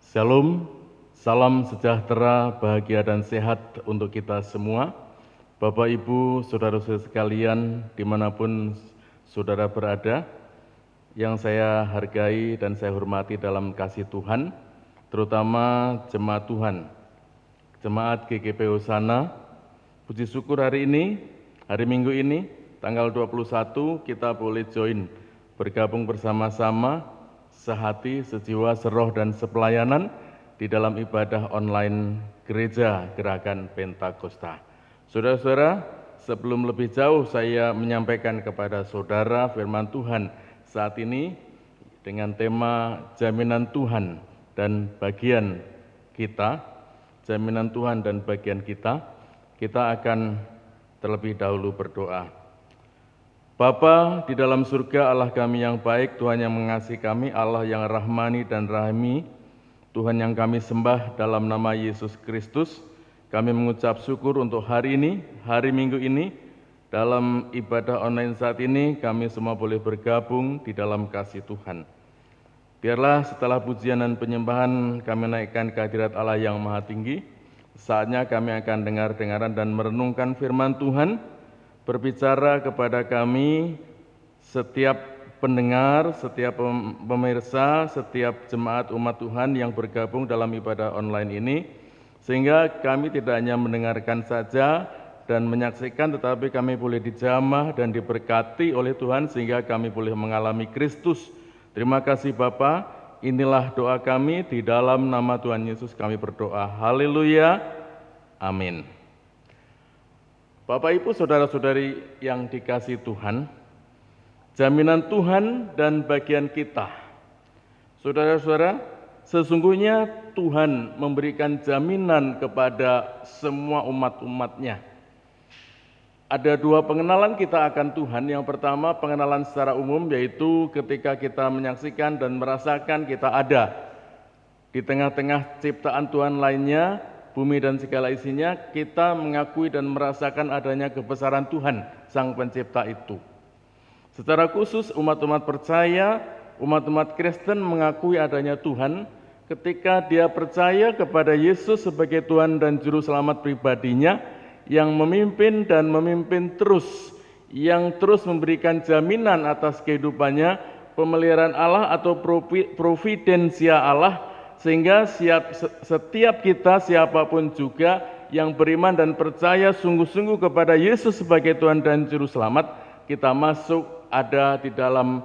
Shalom, salam sejahtera, bahagia dan sehat untuk kita semua. Bapak, Ibu, Saudara-saudara sekalian, dimanapun saudara berada, yang saya hargai dan saya hormati dalam kasih Tuhan, terutama jemaat Tuhan, jemaat GKP Hosana. Puji syukur hari ini, hari Minggu ini, tanggal 21, kita boleh join, bergabung bersama-sama, sehati, sejiwa, seroh, dan sepelayanan di dalam ibadah online Gereja Gerakan Pentakosta. Saudara-saudara, sebelum lebih jauh saya menyampaikan kepada saudara firman Tuhan saat ini dengan tema jaminan Tuhan dan bagian kita, jaminan Tuhan dan bagian kita akan terlebih dahulu berdoa. Bapa di dalam surga, Allah kami yang baik, Tuhan yang mengasihi kami, Allah yang rahmani dan rahimi, Tuhan yang kami sembah dalam nama Yesus Kristus, kami mengucap syukur untuk hari ini, hari Minggu ini, dalam ibadah online saat ini, kami semua boleh bergabung di dalam kasih Tuhan. Biarlah setelah pujian dan penyembahan kami naikkan kehadirat Allah yang Maha Tinggi, saatnya kami akan dengar-dengaran dan merenungkan firman Tuhan, berbicara kepada kami, setiap pendengar, setiap pemirsa, setiap jemaat umat Tuhan yang bergabung dalam ibadah online ini, sehingga kami tidak hanya mendengarkan saja dan menyaksikan, tetapi kami boleh dijamah dan diberkati oleh Tuhan, sehingga kami boleh mengalami Kristus. Terima kasih Bapa, inilah doa kami, di dalam nama Tuhan Yesus kami berdoa. Haleluya, amin. Bapak, Ibu, Saudara-saudari yang dikasihi Tuhan, jaminan Tuhan dan bagian kita. Saudara-saudara, sesungguhnya Tuhan memberikan jaminan kepada semua umat-umatnya. Ada dua pengenalan kita akan Tuhan. Yang pertama, pengenalan secara umum, yaitu ketika kita menyaksikan dan merasakan kita ada di tengah-tengah ciptaan Tuhan lainnya, bumi dan segala isinya, kita mengakui dan merasakan adanya kebesaran Tuhan, Sang Pencipta itu. Secara khusus, umat-umat percaya, umat-umat Kristen mengakui adanya Tuhan ketika dia percaya kepada Yesus sebagai Tuhan dan Juru Selamat pribadinya, yang memimpin dan memimpin terus, yang terus memberikan jaminan atas kehidupannya, pemeliharaan Allah atau providensia Allah, sehingga setiap kita, siapapun juga yang beriman dan percaya sungguh-sungguh kepada Yesus sebagai Tuhan dan Juru Selamat, kita masuk ada di dalam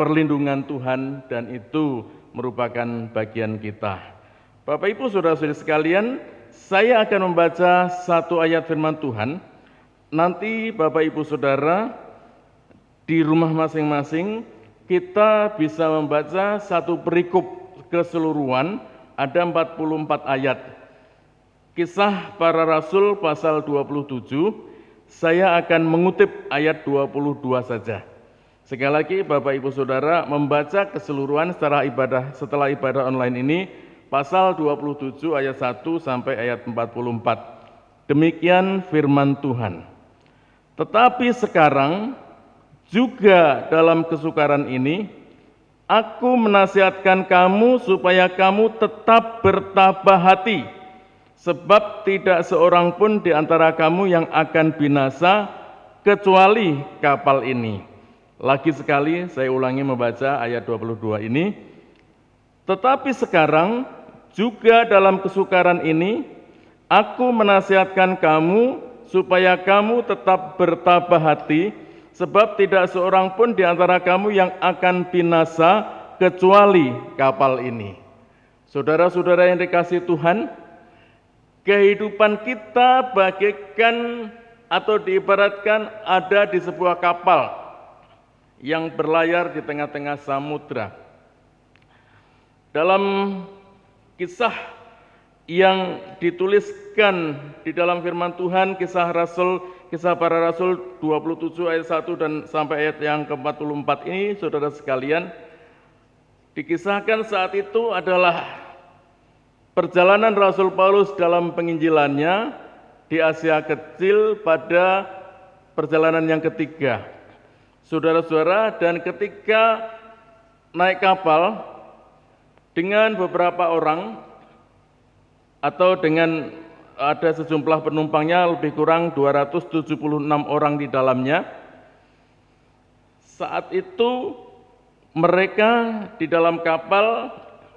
perlindungan Tuhan, dan itu merupakan bagian kita. Bapak, Ibu, Saudara-saudari sekalian, saya akan membaca satu ayat firman Tuhan. Nanti Bapak, Ibu, Saudara, di rumah masing-masing kita bisa membaca satu perikop keseluruhan, ada 44 ayat. Kisah Para Rasul pasal 27, saya akan mengutip ayat 22 saja. Sekali lagi Bapak, Ibu, Saudara, membaca keseluruhan setelah ibadah online ini, pasal 27 ayat 1 sampai ayat 44. Demikian firman Tuhan. Tetapi sekarang juga dalam kesukaran ini, aku menasihatkan kamu supaya kamu tetap bertabah hati, sebab tidak seorang pun di antara kamu yang akan binasa kecuali kapal ini. Lagi sekali saya ulangi membaca ayat 22 ini. Tetapi sekarang juga dalam kesukaran ini, aku menasihatkan kamu supaya kamu tetap bertabah hati, sebab tidak seorang pun di antara kamu yang akan binasa kecuali kapal ini. Saudara-saudara yang dikasihi Tuhan, kehidupan kita bagaikan atau diibaratkan ada di sebuah kapal yang berlayar di tengah-tengah samudra. Dalam kisah yang dituliskan di dalam firman Tuhan, kisah Para Rasul 27 ayat 1 dan sampai ayat yang ke-44 ini, saudara sekalian, dikisahkan saat itu adalah perjalanan Rasul Paulus dalam penginjilannya di Asia Kecil pada perjalanan yang ketiga. Saudara-saudara, dan ketika naik kapal, dengan beberapa orang atau dengan ada sejumlah penumpangnya lebih kurang 276 orang di dalamnya. Saat itu mereka di dalam kapal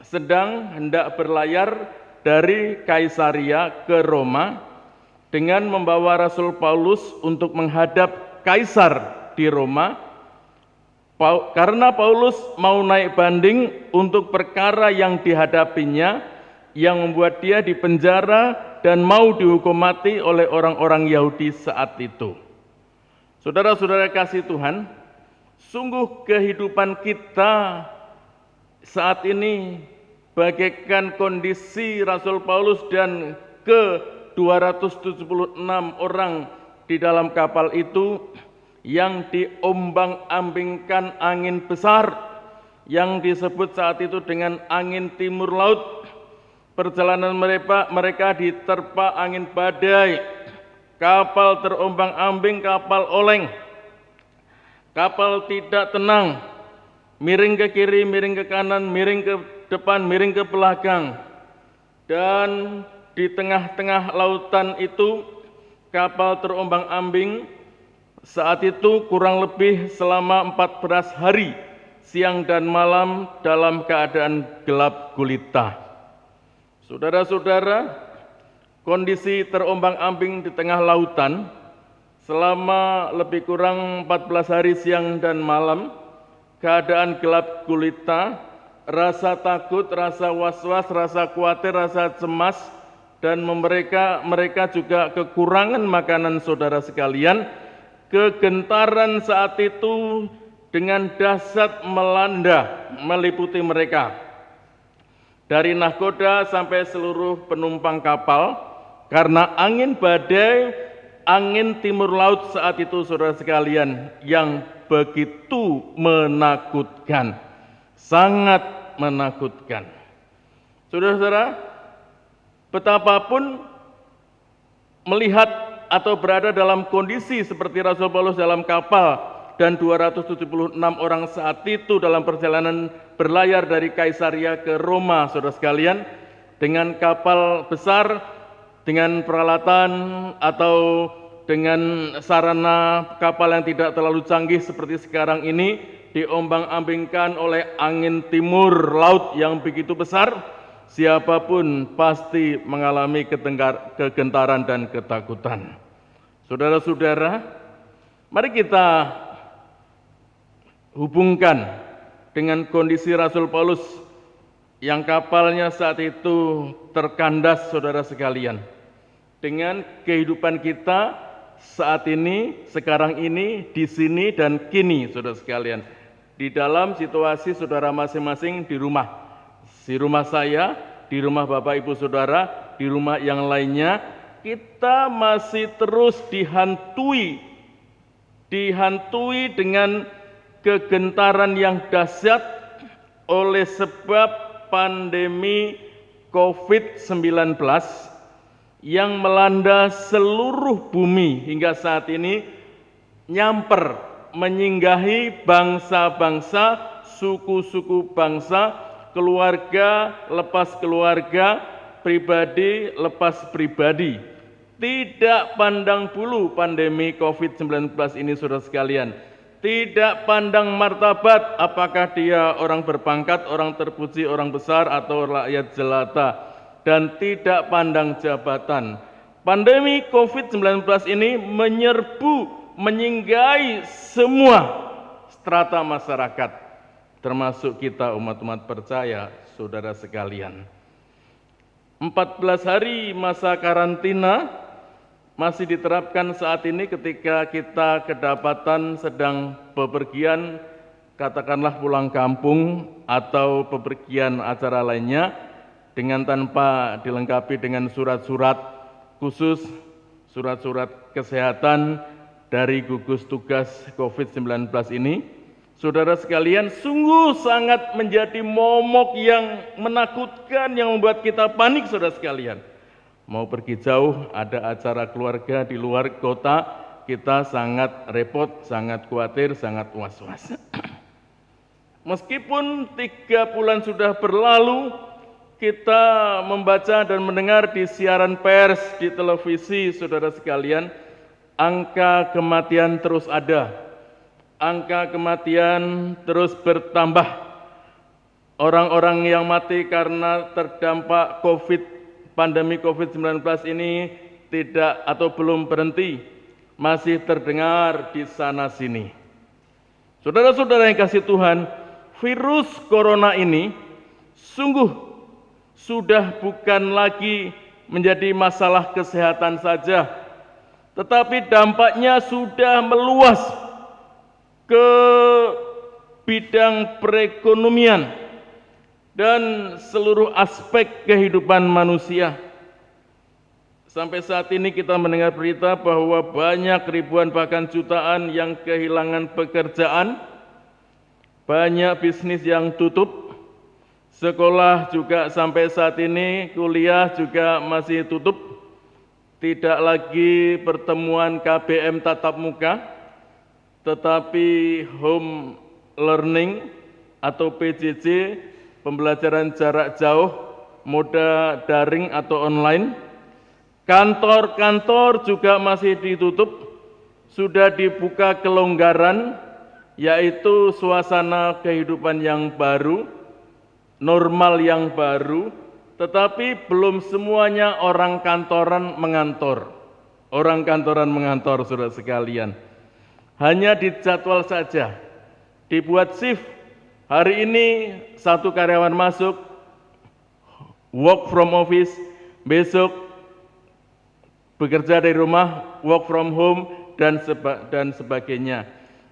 sedang hendak berlayar dari Kaisaria ke Roma dengan membawa Rasul Paulus untuk menghadap Kaisar di Roma. Karena Paulus mau naik banding untuk perkara yang dihadapinya, yang membuat dia dipenjara dan mau dihukum mati oleh orang-orang Yahudi saat itu. Saudara-saudara kasih Tuhan, sungguh kehidupan kita saat ini bagaikan kondisi Rasul Paulus dan ke-276 orang di dalam kapal itu yang diombang-ambingkan angin besar yang disebut saat itu dengan angin timur laut. Perjalanan mereka diterpa angin badai, kapal terombang-ambing, kapal oleng, kapal tidak tenang, miring ke kiri, miring ke kanan, miring ke depan, miring ke belakang. Dan di tengah-tengah lautan itu kapal terombang-ambing. Saat itu kurang lebih selama 14 hari, siang dan malam dalam keadaan gelap gulita. Saudara-saudara, kondisi terombang-ambing di tengah lautan selama lebih kurang 14 hari siang dan malam, keadaan gelap gulita, rasa takut, rasa was-was, rasa khawatir, rasa cemas, dan mereka juga kekurangan makanan saudara sekalian. Kegentaran saat itu dengan dahsyat melanda, meliputi mereka. Dari nahkoda sampai seluruh penumpang kapal, karena angin badai, angin timur laut saat itu saudara sekalian, yang begitu menakutkan, sangat menakutkan. Saudara-saudara, betapapun melihat atau berada dalam kondisi seperti Rasul Paulus dalam kapal dan 276 orang saat itu dalam perjalanan berlayar dari Kaisaria ke Roma, saudara sekalian, dengan kapal besar, dengan peralatan atau dengan sarana kapal yang tidak terlalu canggih seperti sekarang ini, diombang-ambingkan oleh angin timur laut yang begitu besar, siapapun pasti mengalami kegentaran dan ketakutan. Saudara-saudara, mari kita hubungkan dengan kondisi Rasul Paulus yang kapalnya saat itu terkandas, saudara sekalian, dengan kehidupan kita saat ini, sekarang ini, di sini dan kini, saudara sekalian, di dalam situasi saudara masing-masing di rumah saya, di rumah Bapak Ibu Saudara, di rumah yang lainnya. Kita masih terus dihantui dengan kegentaran yang dahsyat oleh sebab pandemi COVID-19 yang melanda seluruh bumi hingga saat ini, nyamper, menyinggahi bangsa-bangsa, suku-suku bangsa, keluarga lepas keluarga, pribadi lepas pribadi. Tidak pandang bulu pandemi COVID-19 ini, saudara sekalian. Tidak pandang martabat, apakah dia orang berpangkat, orang terpuji, orang besar, atau rakyat jelata. Dan tidak pandang jabatan. Pandemi COVID-19 ini menyerbu, menyinggahi semua strata masyarakat, termasuk kita umat-umat percaya, saudara sekalian. 14 hari masa karantina masih diterapkan saat ini ketika kita kedapatan sedang bepergian, katakanlah pulang kampung atau bepergian acara lainnya, dengan tanpa dilengkapi dengan surat-surat khusus, surat-surat kesehatan dari gugus tugas COVID-19 ini. Saudara sekalian, sungguh sangat menjadi momok yang menakutkan, yang membuat kita panik, saudara sekalian. Mau pergi jauh, ada acara keluarga di luar kota, kita sangat repot, sangat khawatir, sangat was-was. Meskipun 3 bulan sudah berlalu, kita membaca dan mendengar di siaran pers, di televisi, saudara sekalian, angka kematian terus ada. Angka kematian terus bertambah. Orang-orang yang mati karena terdampak pandemi COVID-19 ini tidak atau belum berhenti, masih terdengar di sana-sini. Saudara-saudara yang kasih Tuhan, virus corona ini sungguh sudah bukan lagi menjadi masalah kesehatan saja, tetapi dampaknya sudah meluas ke bidang perekonomian dan seluruh aspek kehidupan manusia. Sampai saat ini kita mendengar berita bahwa banyak ribuan bahkan jutaan yang kehilangan pekerjaan, banyak bisnis yang tutup, sekolah juga sampai saat ini, kuliah juga masih tutup, tidak lagi pertemuan KBM tatap muka, tetapi home learning atau PJJ, pembelajaran jarak jauh, moda daring atau online. Kantor-kantor juga masih ditutup, sudah dibuka kelonggaran, yaitu suasana kehidupan yang baru, normal yang baru, tetapi belum semuanya orang kantoran mengantor. Orang kantoran mengantor, saudara sekalian. Hanya dijadwal saja, dibuat shift. Hari ini 1 karyawan masuk, work from office, besok bekerja dari rumah, work from home, dan sebagainya.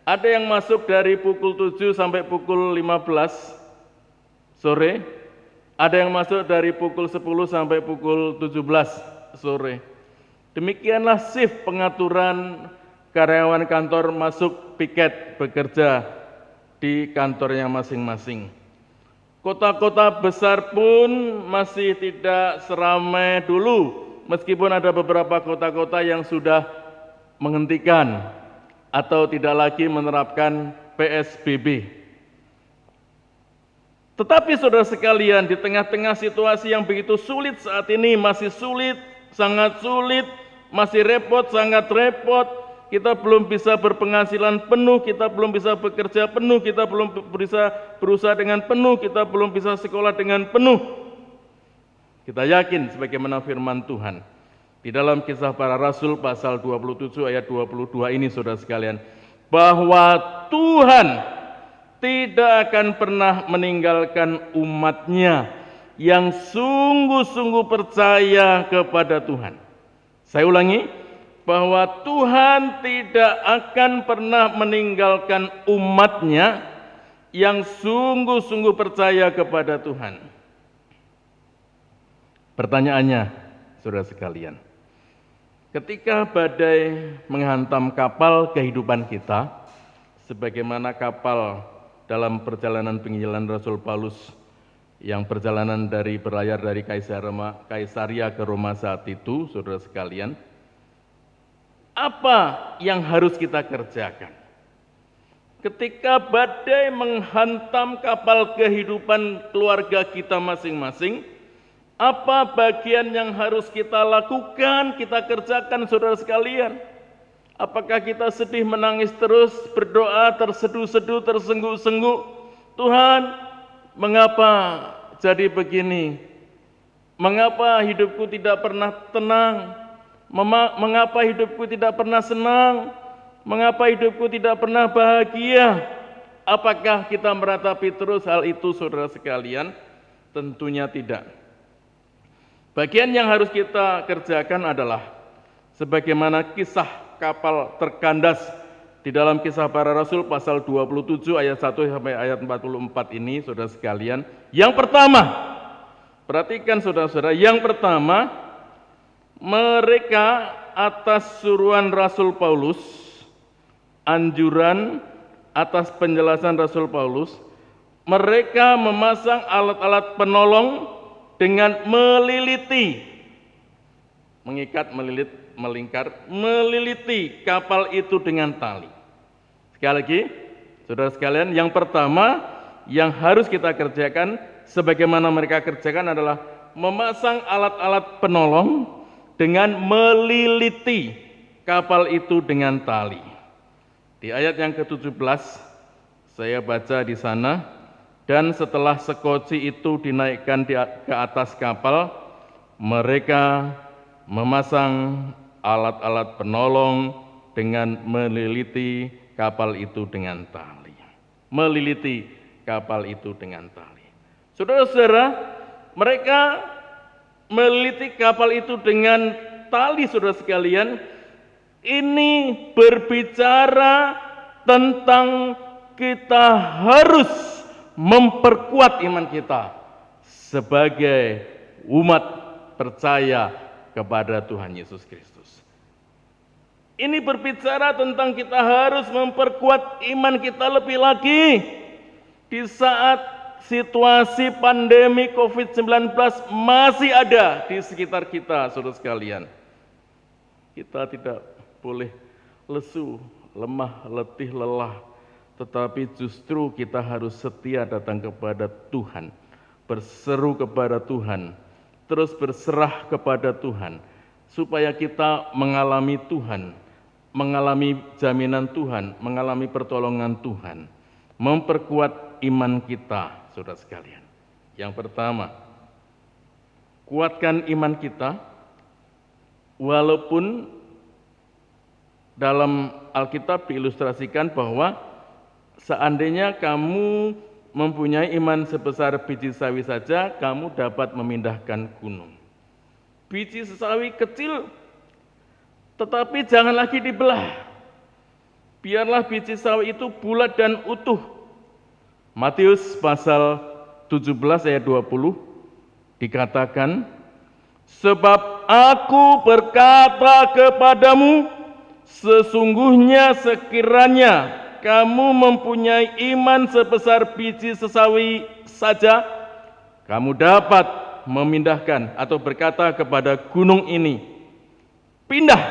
Ada yang masuk dari pukul 7 sampai pukul 15 sore, ada yang masuk dari pukul 10 sampai pukul 17 sore. Demikianlah shift pengaturan karyawan kantor masuk piket bekerja di kantornya masing-masing. Kota-kota besar pun masih tidak seramai dulu, meskipun ada beberapa kota-kota yang sudah menghentikan atau tidak lagi menerapkan PSBB. Tetapi saudara sekalian, di tengah-tengah situasi yang begitu sulit saat ini, masih sulit, sangat sulit, masih repot, sangat repot, kita belum bisa berpenghasilan penuh, kita belum bisa bekerja penuh, kita belum bisa berusaha dengan penuh, kita belum bisa sekolah dengan penuh. Kita yakin sebagaimana firman Tuhan di dalam Kisah Para Rasul pasal 27 ayat 22 ini, saudara sekalian, bahwa Tuhan tidak akan pernah meninggalkan umat-Nya yang sungguh-sungguh percaya kepada Tuhan. Saya ulangi, bahwa Tuhan tidak akan pernah meninggalkan umat-Nya yang sungguh-sungguh percaya kepada Tuhan. Pertanyaannya, saudara sekalian, ketika badai menghantam kapal kehidupan kita, sebagaimana kapal dalam perjalanan penginjilan Rasul Paulus yang perjalanan berlayar dari Kaisaria ke Roma saat itu, saudara sekalian, apa yang harus kita kerjakan? Ketika badai menghantam kapal kehidupan keluarga kita masing-masing, apa bagian yang harus kita lakukan, kita kerjakan, saudara sekalian? Apakah kita sedih, menangis terus, berdoa, terseduh-seduh, tersengguk-sengguk? Tuhan, mengapa jadi begini? Mengapa hidupku tidak pernah tenang? Mengapa hidupku tidak pernah senang? Mengapa hidupku tidak pernah bahagia? Apakah kita meratapi terus hal itu, saudara sekalian? Tentunya tidak. Bagian yang harus kita kerjakan adalah sebagaimana kisah kapal terkandas di dalam Kisah Para Rasul pasal 27 ayat 1 sampai ayat 44 ini, saudara sekalian. Yang pertama, perhatikan saudara-saudara, yang pertama, mereka atas suruhan Rasul Paulus, anjuran atas penjelasan Rasul Paulus, mereka memasang alat-alat penolong dengan meliliti, mengikat, melilit, melingkar, meliliti kapal itu dengan tali. Sekali lagi, saudara sekalian, yang pertama, yang harus kita kerjakan sebagaimana mereka kerjakan adalah memasang alat-alat penolong dengan meliliti kapal itu dengan tali. Di ayat yang ke-17 saya baca di sana, dan setelah sekoci itu dinaikkan ke atas kapal, mereka memasang alat-alat penolong dengan meliliti kapal itu dengan tali. Meliliti kapal itu dengan tali. Saudara-saudara, mereka meliliti kapal itu dengan tali, saudara sekalian. Ini berbicara tentang kita harus memperkuat iman kita sebagai umat percaya kepada Tuhan Yesus Kristus. Ini berbicara tentang kita harus memperkuat iman kita lebih lagi di saat situasi pandemi COVID-19 masih ada di sekitar kita, saudara sekalian. Kita tidak boleh lesu, lemah, letih, lelah, tetapi justru kita harus setia datang kepada Tuhan, berseru kepada Tuhan, terus berserah kepada Tuhan, supaya kita mengalami Tuhan, mengalami jaminan Tuhan, mengalami pertolongan Tuhan, memperkuat iman kita, saudara sekalian. Yang pertama, kuatkan iman kita, walaupun dalam Alkitab diilustrasikan bahwa seandainya kamu mempunyai iman sebesar biji sawi saja, kamu dapat memindahkan gunung. Biji sawi kecil, tetapi jangan lagi dibelah. Biarlah biji sawi itu bulat dan utuh. Matius pasal 17 ayat 20 dikatakan, sebab aku berkata kepadamu, sesungguhnya sekiranya kamu mempunyai iman sebesar biji sesawi saja, kamu dapat memindahkan atau berkata kepada gunung ini, pindah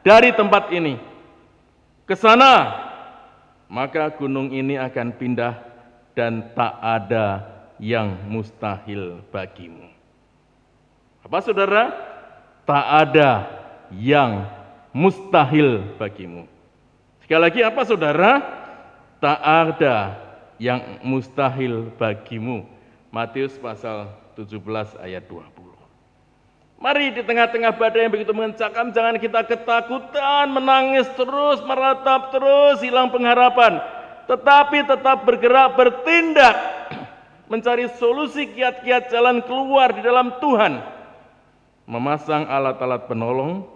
dari tempat ini ke sana, maka gunung ini akan pindah dan tak ada yang mustahil bagimu. Apa saudara? Tak ada yang mustahil bagimu. Sekali lagi apa saudara? Tak ada yang mustahil bagimu. Matius pasal 17 ayat 20. Mari di tengah-tengah badai yang begitu mengencangkan, jangan kita ketakutan, menangis terus, meratap terus, hilang pengharapan. Tetapi tetap bergerak, bertindak, mencari solusi kiat-kiat jalan keluar di dalam Tuhan. Memasang alat-alat penolong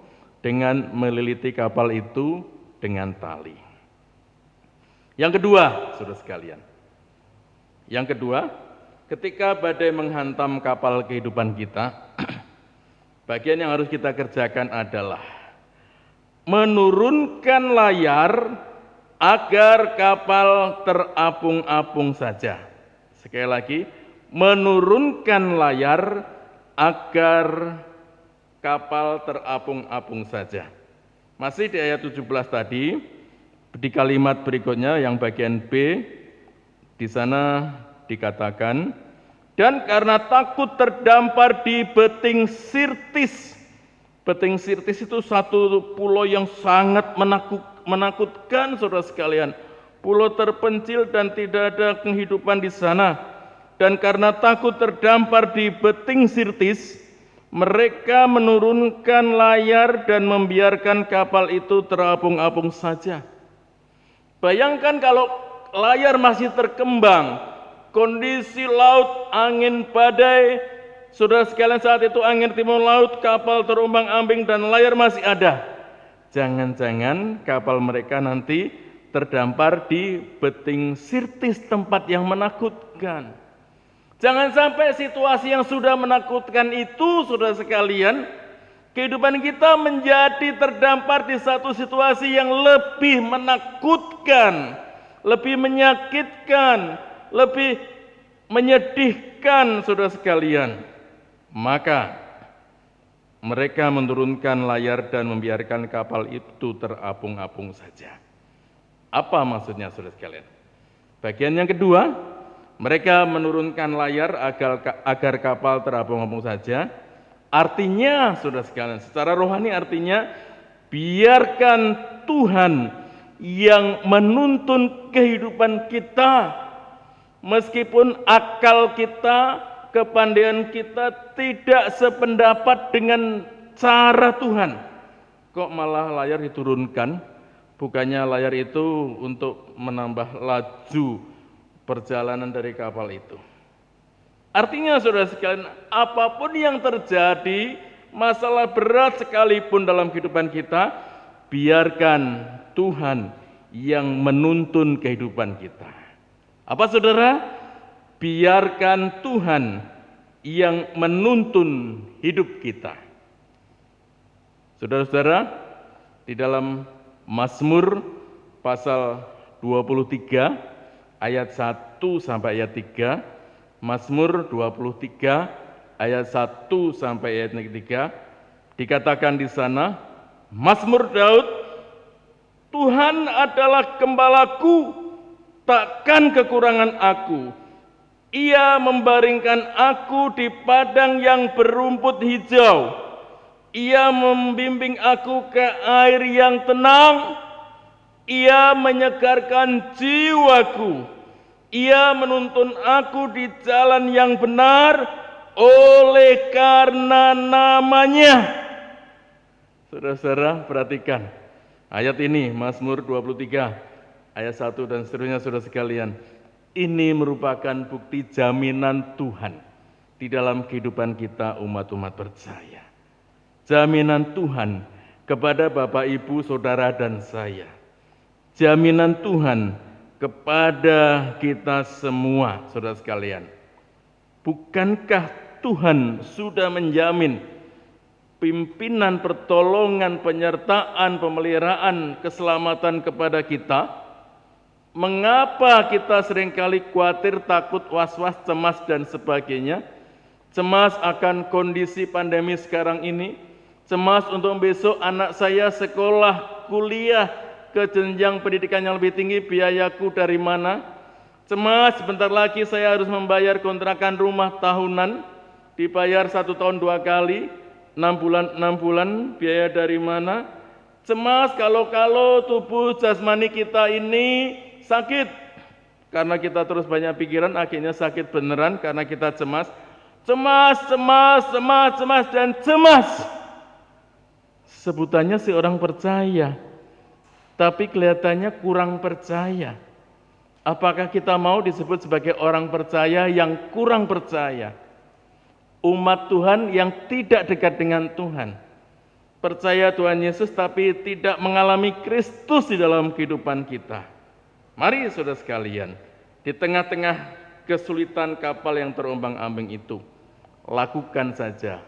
dengan meliliti kapal itu dengan tali. Yang kedua, saudara sekalian. Yang kedua, ketika badai menghantam kapal kehidupan kita, bagian yang harus kita kerjakan adalah menurunkan layar agar kapal terapung-apung saja. Sekali lagi, menurunkan layar agar kapal terapung-apung saja. Masih di ayat 17 tadi, di kalimat berikutnya yang bagian B, di sana dikatakan, dan karena takut terdampar di Beting Sirtis. Beting Sirtis itu satu pulau yang sangat menakutkan, saudara sekalian. Pulau terpencil dan tidak ada kehidupan di sana. Dan karena takut terdampar di Beting Sirtis, mereka menurunkan layar dan membiarkan kapal itu terapung-apung saja. Bayangkan kalau layar masih terkembang, kondisi laut, angin badai, saudara sekalian saat itu angin timur laut, kapal terombang-ambing dan layar masih ada. Jangan-jangan kapal mereka nanti terdampar di Beting Sirtis, tempat yang menakutkan. Jangan sampai situasi yang sudah menakutkan itu, saudara sekalian, kehidupan kita menjadi terdampar di satu situasi yang lebih menakutkan, lebih menyakitkan, lebih menyedihkan, saudara sekalian. Maka mereka menurunkan layar dan membiarkan kapal itu terapung-apung saja. Apa maksudnya, saudara sekalian? Bagian yang kedua, Mereka menurunkan layar agar kapal terapung-apung saja. Artinya, saudara sekalian, secara rohani artinya, biarkan Tuhan yang menuntun kehidupan kita, meskipun akal kita, kepandaian kita tidak sependapat dengan cara Tuhan. Kok malah layar diturunkan? Bukannya layar itu untuk menambah laju perjalanan dari kapal itu. Artinya saudara sekalian, apapun yang terjadi, masalah berat sekalipun dalam kehidupan kita, biarkan Tuhan yang menuntun kehidupan kita. Apa saudara? Biarkan Tuhan yang menuntun hidup kita. Saudara-saudara, di dalam Mazmur pasal 23 ayat 1 sampai ayat 3, Mazmur 23 ayat 1 sampai ayat 3, dikatakan di sana, Mazmur Daud, Tuhan adalah gembalaku, takkan kekurangan aku. Ia membaringkan aku di padang yang berumput hijau. Ia membimbing aku ke air yang tenang. Ia menyegarkan jiwaku. Ia menuntun aku di jalan yang benar oleh karena namanya. Saudara-saudara, perhatikan ayat ini, Mazmur 23 ayat 1 dan seterusnya, saudara sekalian. Ini merupakan bukti jaminan Tuhan di dalam kehidupan kita umat-umat percaya. Jaminan Tuhan kepada Bapak, Ibu, Saudara, dan saya. Jaminan Tuhan kepada kita semua, saudara sekalian. Bukankah Tuhan sudah menjamin pimpinan, pertolongan, penyertaan, pemeliharaan, keselamatan kepada kita? Mengapa kita seringkali khawatir, takut, was-was, cemas, dan sebagainya? Cemas akan kondisi pandemi sekarang ini, cemas untuk besok anak saya sekolah, kuliah, ke jenjang pendidikan yang lebih tinggi, biayaku dari mana? Cemas, sebentar lagi saya harus membayar kontrakan rumah tahunan, dibayar 1 tahun 2 kali, 6 bulan, biaya dari mana? Cemas kalau tubuh jasmani kita ini sakit, karena kita terus banyak pikiran, akhirnya sakit beneran karena kita cemas. Cemas, dan cemas. Sebutannya si orang percaya, tapi kelihatannya kurang percaya. Apakah kita mau disebut sebagai orang percaya yang kurang percaya? Umat Tuhan yang tidak dekat dengan Tuhan. Percaya Tuhan Yesus tapi tidak mengalami Kristus di dalam kehidupan kita. Mari saudara sekalian, di tengah-tengah kesulitan kapal yang terombang-ambing itu, lakukan saja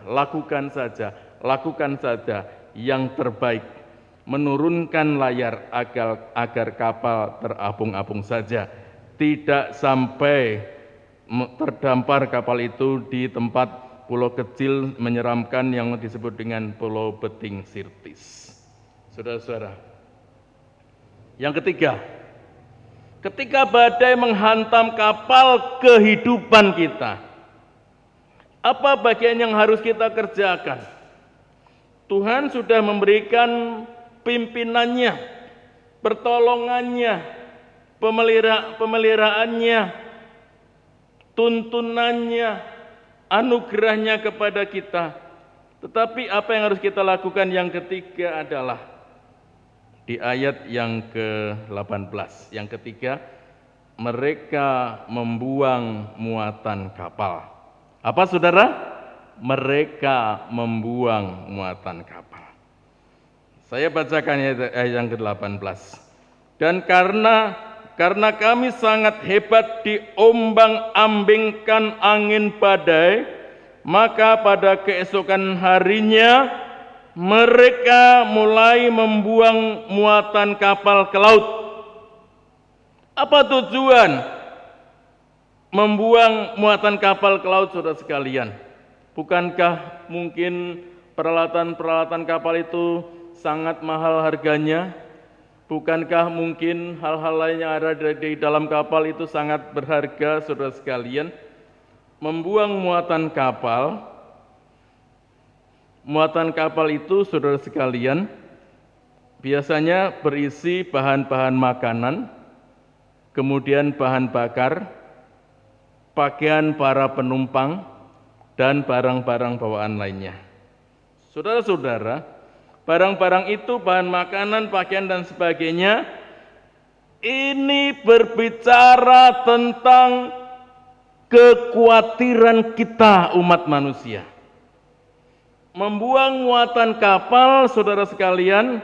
yang terbaik. Menurunkan layar agar kapal terapung-apung saja, tidak sampai terdampar kapal itu di tempat pulau kecil menyeramkan yang disebut dengan Pulau Beting Sirtis. Saudara-saudara, yang ketiga, ketika badai menghantam kapal kehidupan kita, apa bagian yang harus kita kerjakan? Tuhan sudah memberikan pimpinannya, pertolongannya, pemeliharaannya, tuntunannya, anugerahnya kepada kita. Tetapi apa yang harus kita lakukan? Yang ketiga adalah di ayat yang ke-18. Yang ketiga, mereka membuang muatan kapal. Apa saudara? Mereka membuang muatan kapal. Saya bacakan ayat yang ke-18. Dan karena kami sangat hebat diombang-ambingkan angin badai, maka pada keesokan harinya mereka mulai membuang muatan kapal ke laut. Apa tujuan membuang muatan kapal ke laut, saudara sekalian? Bukankah mungkin peralatan kapal itu sangat mahal harganya? Bukankah mungkin hal-hal lain yang ada di dalam kapal itu sangat berharga, saudara sekalian? Membuang muatan kapal itu, saudara sekalian, biasanya berisi bahan-bahan makanan, kemudian bahan bakar, pakaian para penumpang, dan barang-barang bawaan lainnya. Saudara-saudara, barang-barang itu, bahan makanan, pakaian, dan sebagainya, ini berbicara tentang kekhawatiran kita umat manusia. Membuang muatan kapal, saudara sekalian,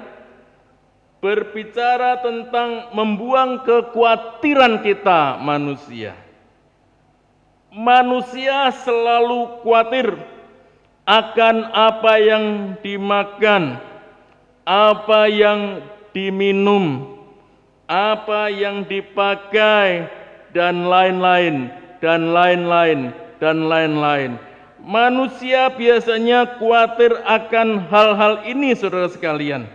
berbicara tentang membuang kekhawatiran kita manusia. Manusia selalu khawatir akan apa yang dimakan, apa yang diminum, apa yang dipakai, dan lain-lain, dan lain-lain, dan lain-lain. Manusia biasanya khawatir akan hal-hal ini, saudara sekalian.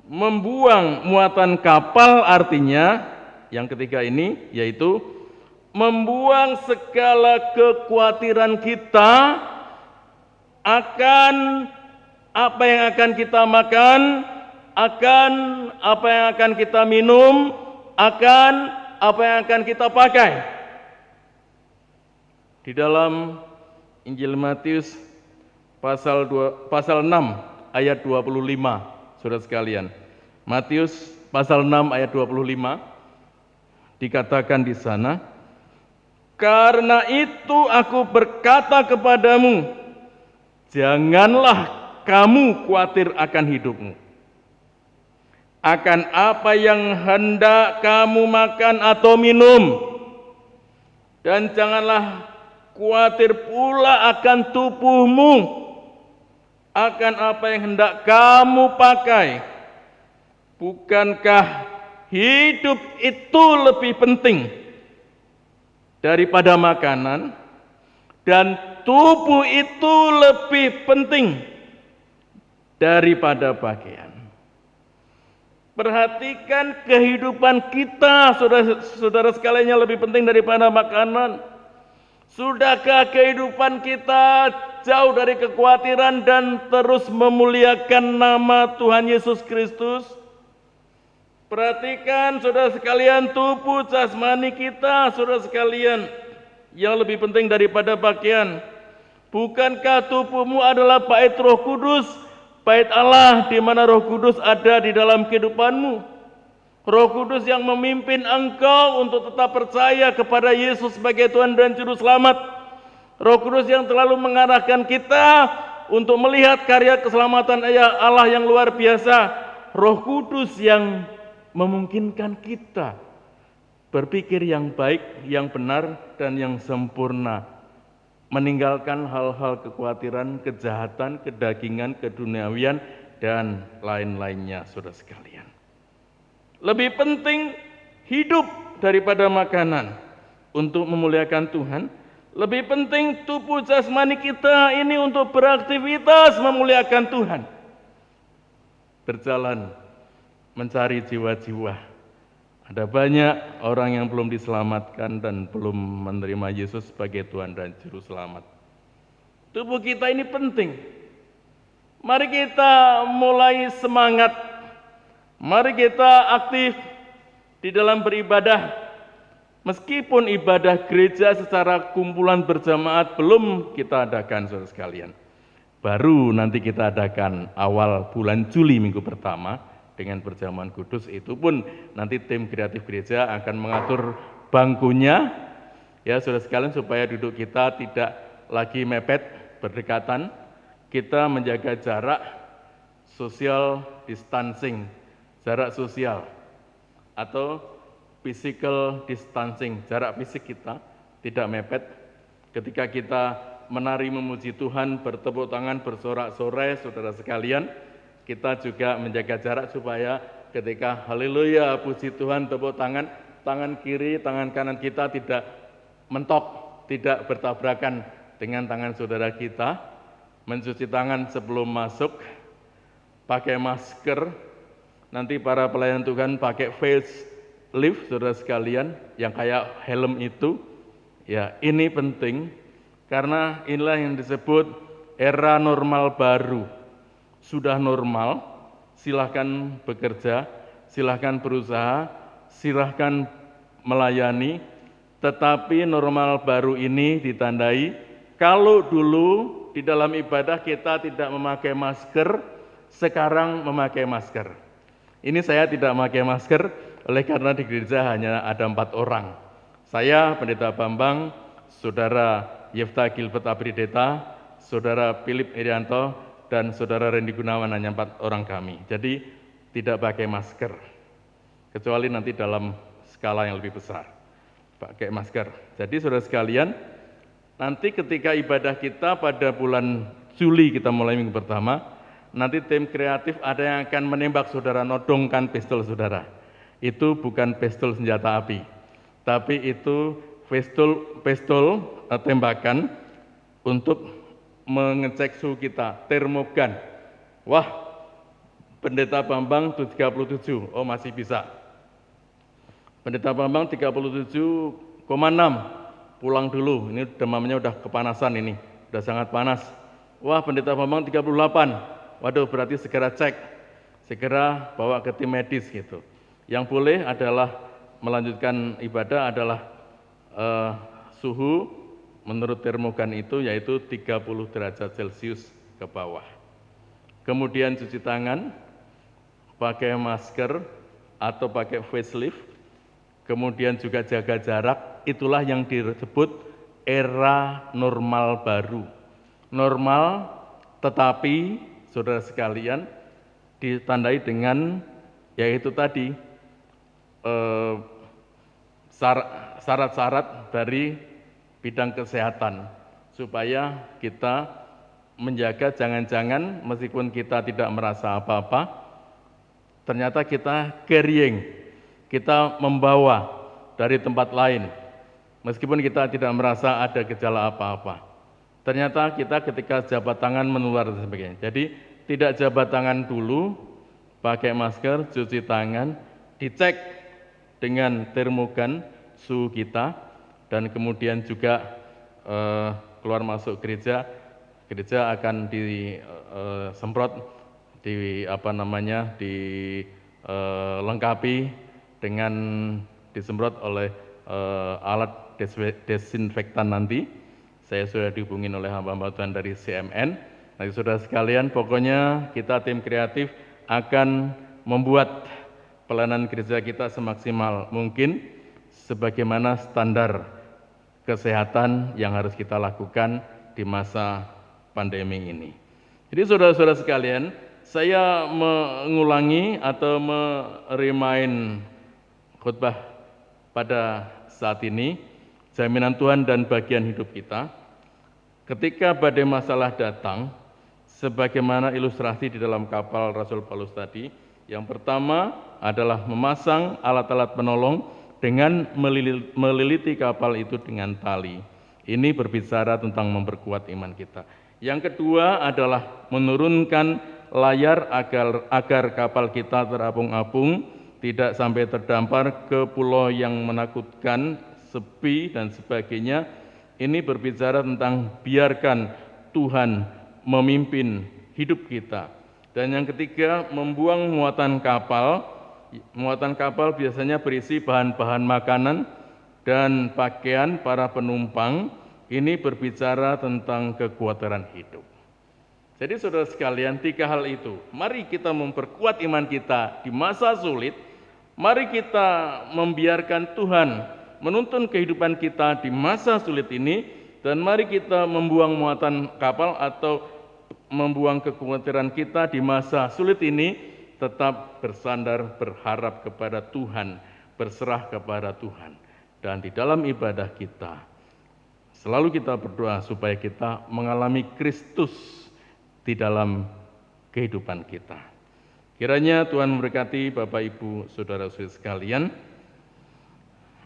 Membuang muatan kapal artinya, yang ketiga ini, yaitu membuang segala kekhawatiran kita akan apa yang akan kita makan, akan apa yang akan kita minum, akan apa yang akan kita pakai. Di dalam Injil Matius pasal 6 ayat 25, saudara sekalian. Matius pasal 6 ayat 25 dikatakan di sana, "Karena itu aku berkata kepadamu, janganlah kamu khawatir akan hidupmu, akan apa yang hendak kamu makan atau minum, dan janganlah khawatir pula akan tubuhmu, akan apa yang hendak kamu pakai. Bukankah hidup itu lebih penting daripada makanan, dan tubuh itu lebih penting daripada pakaian?" Perhatikan kehidupan kita, saudara sekalian, yang lebih penting daripada makanan. Sudahkah kehidupan kita jauh dari kekhawatiran dan terus memuliakan nama Tuhan Yesus Kristus? Perhatikan, saudara sekalian, tubuh jasmani kita, saudara sekalian, yang lebih penting daripada pakaian. Bukankah tubuhmu adalah bait Roh Kudus, bait Allah, di mana Roh Kudus ada di dalam kehidupanmu? Roh Kudus yang memimpin engkau untuk tetap percaya kepada Yesus sebagai Tuhan dan Juru Selamat. Roh Kudus yang terlalu mengarahkan kita untuk melihat karya keselamatan Allah yang luar biasa. Roh Kudus yang memungkinkan kita berpikir yang baik, yang benar, dan yang sempurna. Meninggalkan hal-hal kekhawatiran, kejahatan, kedagingan, keduniawian, dan lain-lainnya, saudara sekalian. Lebih penting hidup daripada makanan untuk memuliakan Tuhan. Lebih penting tubuh jasmani kita ini untuk beraktivitas memuliakan Tuhan. Berjalan mencari jiwa-jiwa. Ada banyak orang yang belum diselamatkan dan belum menerima Yesus sebagai Tuhan dan Juru Selamat. Tubuh kita ini penting. Mari kita mulai semangat. Mari kita aktif di dalam beribadah. Meskipun ibadah gereja secara kumpulan berjamaat belum kita adakan, saudara sekalian. Baru nanti kita adakan awal bulan Juli minggu pertama. Dengan perjamuan kudus, itu pun nanti tim kreatif gereja akan mengatur bangkunya, ya saudara sekalian, supaya duduk kita tidak lagi mepet berdekatan. Kita menjaga jarak social distancing, jarak sosial, atau physical distancing, jarak fisik kita tidak mepet. Ketika kita menari memuji Tuhan, bertepuk tangan, bersorak-sorai, saudara sekalian, kita juga menjaga jarak supaya ketika haleluya, puji Tuhan, tepuk tangan, tangan kiri, tangan kanan kita tidak mentok, tidak bertabrakan dengan tangan saudara kita. Mencuci tangan sebelum masuk, pakai masker. nanti para pelayan Tuhan pakai face lift, saudara sekalian, yang kayak helm itu. Ya, ini penting karena inilah yang disebut era normal baru. Sudah normal, silahkan bekerja, silahkan berusaha, silahkan melayani, tetapi normal baru ini ditandai kalau dulu di dalam ibadah kita tidak memakai masker, sekarang memakai masker. Ini saya tidak memakai masker, oleh karena di gereja hanya ada 4 orang. Saya, Pendeta Bambang, Saudara Yefta Gilbert Abrideta, Saudara Philip Irianto, dan Saudara Randy Gunawan, hanya 4 orang kami. Jadi tidak pakai masker, kecuali nanti dalam skala yang lebih besar, pakai masker. Jadi saudara sekalian, nanti ketika ibadah kita pada bulan Juli kita mulai minggu pertama, nanti tim kreatif ada yang akan menembak saudara, nodongkan pistol saudara. Itu bukan pistol senjata api, tapi itu pistol tembakan untuk mengecek suhu kita, termogan. Wah, Pendeta Bambang 37, oh masih bisa. Pendeta Bambang 37,6, pulang dulu, ini demamnya udah kepanasan ini, udah sangat panas. Wah, Pendeta Bambang 38, waduh berarti segera cek, segera bawa ke tim medis gitu. Yang boleh adalah melanjutkan ibadah adalah suhu menurut termogan itu yaitu 30 derajat Celcius ke bawah. Kemudian cuci tangan, pakai masker atau pakai facelift, kemudian juga jaga jarak. Itulah yang disebut era normal baru. Normal, tetapi saudara sekalian ditandai dengan yaitu tadi syarat-syarat dari bidang kesehatan supaya kita menjaga jangan-jangan meskipun kita tidak merasa apa-apa, ternyata kita carrying, kita membawa dari tempat lain meskipun kita tidak merasa ada gejala apa-apa. Ternyata kita ketika jabat tangan menular dan sebagainya. Jadi tidak jabat tangan dulu, pakai masker, cuci tangan, dicek dengan termogan suhu kita, dan kemudian juga keluar masuk gereja akan disemprot, dilengkapi dengan disemprot oleh alat desinfektan nanti. Saya sudah dihubungin oleh hamba-hamba Tuhan dari CMN. Nanti saudara sekalian, pokoknya kita tim kreatif akan membuat pelayanan gereja kita semaksimal mungkin sebagaimana standar kesehatan yang harus kita lakukan di masa pandemi ini. Jadi saudara-saudara sekalian, saya mengulangi atau meremind khotbah pada saat ini, jaminan Tuhan dan bagian hidup kita. Ketika badai masalah datang, sebagaimana ilustrasi di dalam kapal Rasul Paulus tadi, yang pertama adalah memasang alat-alat penolong dengan meliliti kapal itu dengan tali. Ini berbicara tentang memperkuat iman kita. Yang kedua adalah menurunkan layar agar kapal kita terapung-apung, tidak sampai terdampar ke pulau yang menakutkan, sepi dan sebagainya. Ini berbicara tentang biarkan Tuhan memimpin hidup kita. Dan yang ketiga, membuang muatan kapal. Muatan kapal biasanya berisi bahan-bahan makanan dan pakaian para penumpang. Ini berbicara tentang kekhawatiran hidup. Jadi saudara sekalian, 3 hal itu. Mari kita memperkuat iman kita di masa sulit. Mari kita membiarkan Tuhan menuntun kehidupan kita di masa sulit ini, dan mari kita membuang muatan kapal atau membuang kekhawatiran kita di masa sulit ini, tetap bersandar, berharap kepada Tuhan, berserah kepada Tuhan. Dan di dalam ibadah kita, selalu kita berdoa supaya kita mengalami Kristus di dalam kehidupan kita. Kiranya Tuhan memberkati Bapak Ibu Saudara-saudari sekalian.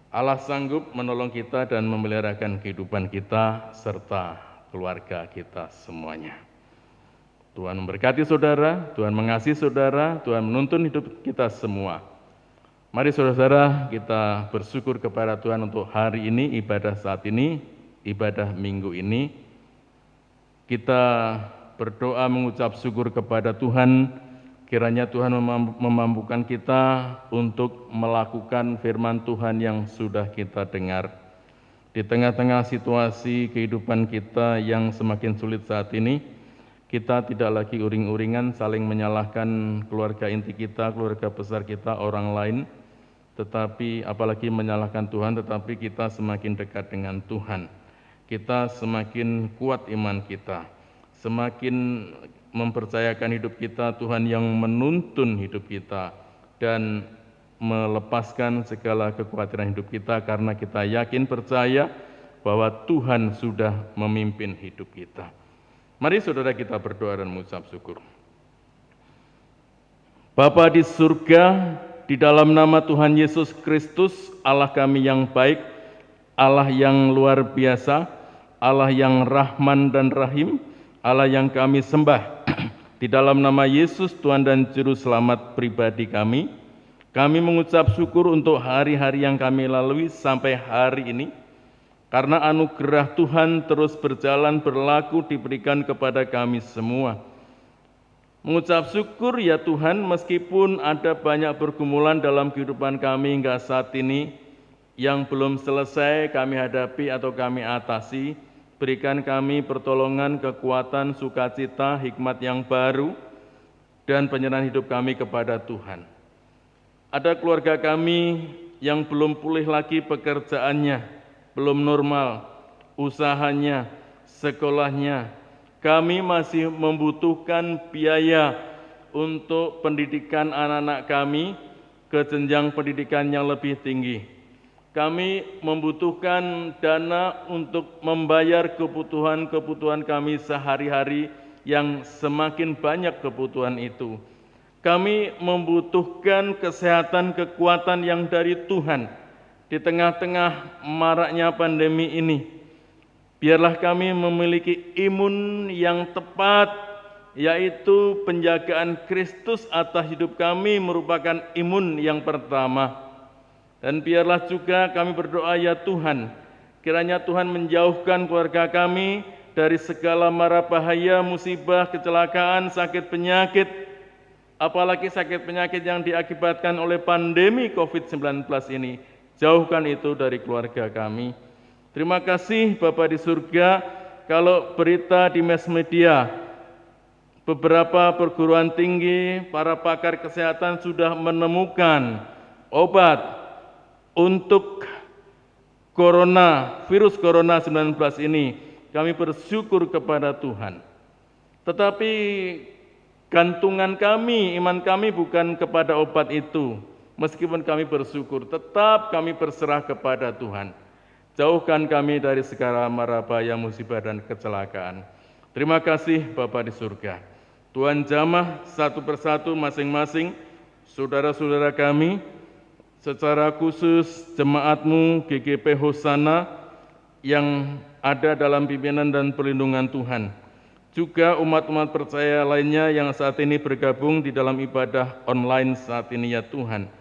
Allah sanggup menolong kita dan memeliharakan kehidupan kita serta keluarga kita semuanya. Tuhan memberkati saudara, Tuhan mengasihi saudara, Tuhan menuntun hidup kita semua. Mari saudara-saudara kita bersyukur kepada Tuhan untuk hari ini, ibadah saat ini, ibadah minggu ini. Kita berdoa mengucap syukur kepada Tuhan, kiranya Tuhan memampukan kita untuk melakukan firman Tuhan yang sudah kita dengar. Di tengah-tengah situasi kehidupan kita yang semakin sulit saat ini, kita tidak lagi uring-uringan saling menyalahkan keluarga inti kita, keluarga besar kita, orang lain, tetapi apalagi menyalahkan Tuhan, tetapi kita semakin dekat dengan Tuhan. Kita semakin kuat iman kita, semakin mempercayakan hidup kita Tuhan yang menuntun hidup kita dan melepaskan segala kekhawatiran hidup kita karena kita yakin percaya bahwa Tuhan sudah memimpin hidup kita. Mari saudara kita berdoa dan mengucap syukur. Bapa di surga, di dalam nama Tuhan Yesus Kristus, Allah kami yang baik, Allah yang luar biasa, Allah yang Rahman dan Rahim, Allah yang kami sembah. Di dalam nama Yesus Tuhan dan Juru Selamat pribadi kami mengucap syukur untuk hari-hari yang kami lalui sampai hari ini, karena anugerah Tuhan terus berjalan berlaku diberikan kepada kami semua. Mengucap syukur ya Tuhan, meskipun ada banyak pergumulan dalam kehidupan kami hingga saat ini yang belum selesai kami hadapi atau kami atasi, berikan kami pertolongan, kekuatan, sukacita, hikmat yang baru, dan penyerahan hidup kami kepada Tuhan. Ada keluarga kami yang belum pulih lagi pekerjaannya, belum normal, usahanya, sekolahnya. Kami masih membutuhkan biaya untuk pendidikan anak-anak kami ke jenjang pendidikan yang lebih tinggi. Kami membutuhkan dana untuk membayar kebutuhan-kebutuhan kami sehari-hari yang semakin banyak kebutuhan itu. Kami membutuhkan kesehatan, kekuatan yang dari Tuhan di tengah-tengah maraknya pandemi ini. Biarlah kami memiliki imun yang tepat, yaitu penjagaan Kristus atas hidup kami merupakan imun yang pertama. Dan biarlah juga kami berdoa ya Tuhan, kiranya Tuhan menjauhkan keluarga kami dari segala mara bahaya, musibah, kecelakaan, sakit penyakit, apalagi sakit penyakit yang diakibatkan oleh pandemi COVID-19 ini. Jauhkan itu dari keluarga kami. Terima kasih Bapa di surga, kalau berita di mass media, beberapa perguruan tinggi, para pakar kesehatan sudah menemukan obat untuk virus corona 19 ini. Kami bersyukur kepada Tuhan. Tetapi gantungan kami, iman kami bukan kepada obat itu. Meskipun kami bersyukur, tetap kami berserah kepada Tuhan. Jauhkan kami dari segala mara bahaya, musibah, dan kecelakaan. Terima kasih Bapa di surga. Tuhan jamah satu persatu masing-masing saudara-saudara kami, secara khusus jemaat-Mu GGP Hosana yang ada dalam pimpinan dan perlindungan Tuhan. Juga umat-umat percaya lainnya yang saat ini bergabung di dalam ibadah online saat ini ya Tuhan.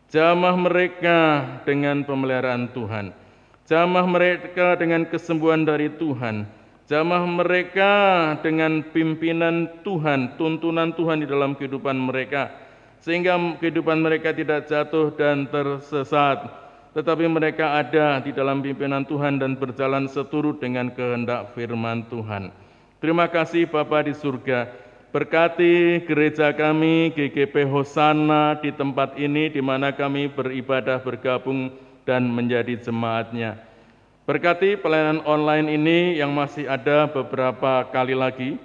Jamah mereka dengan pemeliharaan Tuhan. Jamah mereka dengan kesembuhan dari Tuhan. Jamah mereka dengan pimpinan Tuhan, tuntunan Tuhan di dalam kehidupan mereka. Sehingga kehidupan mereka tidak jatuh dan tersesat. Tetapi mereka ada di dalam pimpinan Tuhan dan berjalan seturut dengan kehendak firman Tuhan. Terima kasih Bapa di surga. Berkati gereja kami, GGP Hosana di tempat ini di mana kami beribadah bergabung dan menjadi jemaatnya. Berkati pelayanan online ini yang masih ada beberapa kali lagi,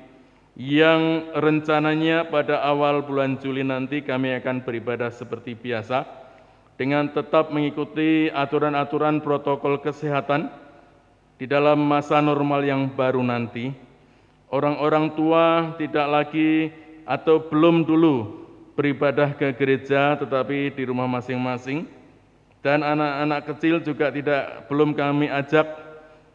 yang rencananya pada awal bulan Juli nanti kami akan beribadah seperti biasa, dengan tetap mengikuti aturan-aturan protokol kesehatan di dalam masa normal yang baru nanti. Orang-orang tua tidak lagi atau belum dulu beribadah ke gereja tetapi di rumah masing-masing. Dan anak-anak kecil juga belum kami ajak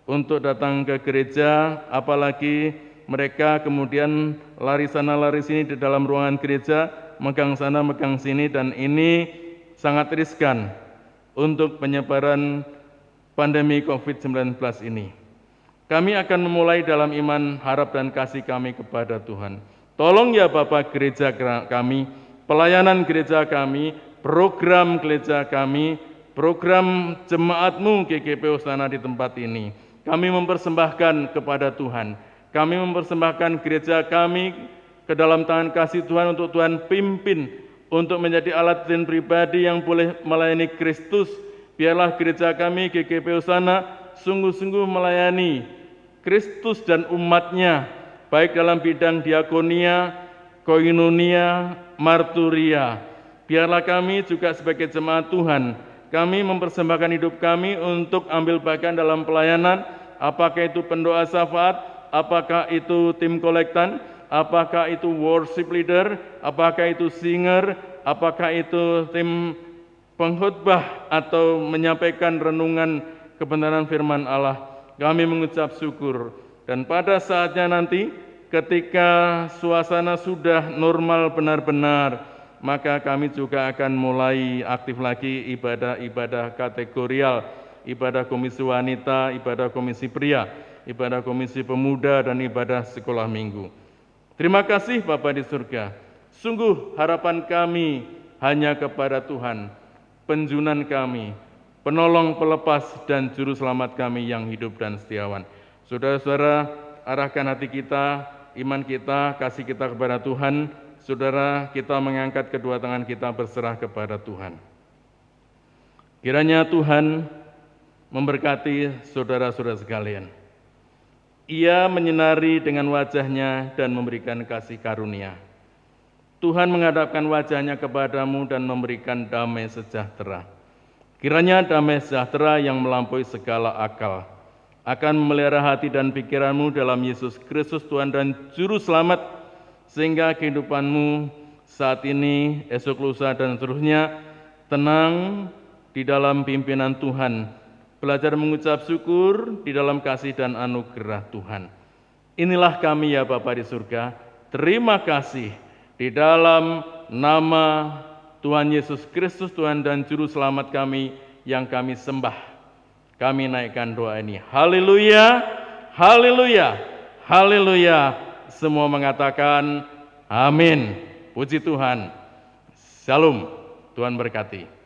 untuk datang ke gereja, apalagi mereka kemudian lari sana lari sini di dalam ruangan gereja, megang sana megang sini, dan ini sangat riskan untuk penyebaran pandemi COVID-19 ini. Kami akan memulai dalam iman, harap dan kasih kami kepada Tuhan. Tolong ya Bapak gereja kami, pelayanan gereja kami, program gereja kami, program jemaat-Mu GKP Hosana di tempat ini. Kami mempersembahkan kepada Tuhan. Kami mempersembahkan gereja kami ke dalam tangan kasih Tuhan untuk Tuhan pimpin, untuk menjadi alat dan pribadi yang boleh melayani Kristus. Biarlah gereja kami GKP Hosana sungguh-sungguh melayani Kristus dan umat-Nya, baik dalam bidang diakonia, koinonia, marturia. Biarlah kami juga sebagai jemaat Tuhan, kami mempersembahkan hidup kami untuk ambil bagian dalam pelayanan, apakah itu pendoa syafaat, apakah itu tim kolektan, apakah itu worship leader, apakah itu singer, apakah itu tim pengkhotbah atau menyampaikan renungan kebenaran firman Allah. Kami mengucap syukur, dan pada saatnya nanti ketika suasana sudah normal benar-benar, maka kami juga akan mulai aktif lagi ibadah-ibadah kategorial, ibadah komisi wanita, ibadah komisi pria, ibadah komisi pemuda, dan ibadah sekolah minggu. Terima kasih Bapa di surga, sungguh harapan kami hanya kepada Tuhan, penjunan kami, penolong, pelepas, dan juru selamat kami yang hidup dan setiawan. Saudara-saudara, arahkan hati kita, iman kita, kasih kita kepada Tuhan. Saudara, kita mengangkat kedua tangan kita berserah kepada Tuhan. Kiranya Tuhan memberkati saudara-saudara sekalian. Ia menyinari dengan wajah-Nya dan memberikan kasih karunia. Tuhan menghadapkan wajah-Nya kepadamu dan memberikan damai sejahtera. Kiranya damai sejahtera yang melampaui segala akal akan memelihara hati dan pikiranmu dalam Yesus Kristus Tuhan dan Juru Selamat, sehingga kehidupanmu saat ini, esok lusa, dan seterusnya tenang di dalam pimpinan Tuhan, belajar mengucap syukur di dalam kasih dan anugerah Tuhan. Inilah kami ya Bapa di surga, terima kasih di dalam nama Tuhan Yesus Kristus Tuhan dan Juru Selamat kami yang kami sembah. Kami naikkan doa ini. Haleluya, haleluya, haleluya. Semua mengatakan amin. Puji Tuhan. Shalom. Tuhan berkati.